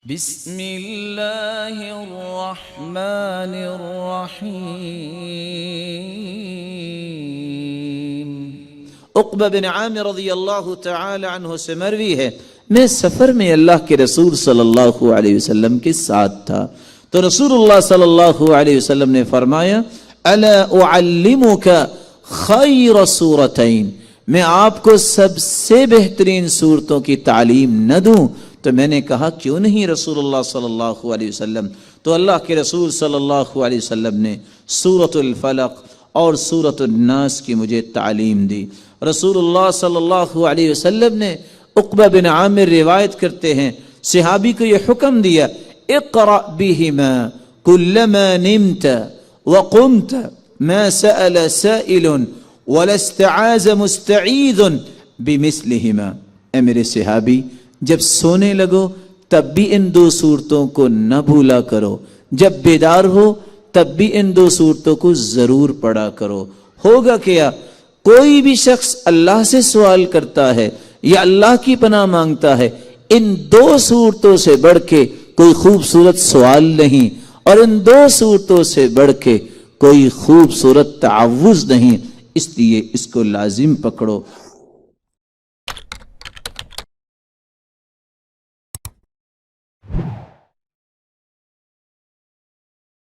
بسم اللہ الرحمن الرحیم۔ عقبہ بن عامر رضی اللہ تعالی عنہ سے مروی ہے، میں سفر میں اللہ کے رسول صلی اللہ علیہ وسلم کے ساتھ تھا تو رسول اللہ صلی اللہ علیہ وسلم نے فرمایا الا اعلمک خیر سورتین، میں آپ کو سب سے بہترین صورتوں کی تعلیم نہ دوں؟ تو میں نے کہا کیوں نہیں رسول اللہ صلی اللہ علیہ وسلم؟ تو اللہ کے رسول صلی اللہ علیہ وسلم نے سورۃ الفلق اور سورۃ الناس کی مجھے تعلیم دی۔ رسول اللہ صلی اللہ علیہ وسلم نے عقبہ بن عامر روایت کرتے ہیں، صحابی کو یہ حکم دیا اقرأ بہما کلما نمت وقمت ما سأل سائل ولا استعاذ مستعیذ بمثلہما۔ اے میرے صحابی، جب سونے لگو تب بھی ان دو صورتوں کو نہ بھولا کرو، جب بیدار ہو تب بھی ان دو صورتوں کو ضرور پڑھا کرو۔ ہوگا کیا، کوئی بھی شخص اللہ سے سوال کرتا ہے یا اللہ کی پناہ مانگتا ہے، ان دو صورتوں سے بڑھ کے کوئی خوبصورت سوال نہیں، اور ان دو صورتوں سے بڑھ کے کوئی خوبصورت تعوذ نہیں، اس لیے اس کو لازم پکڑو۔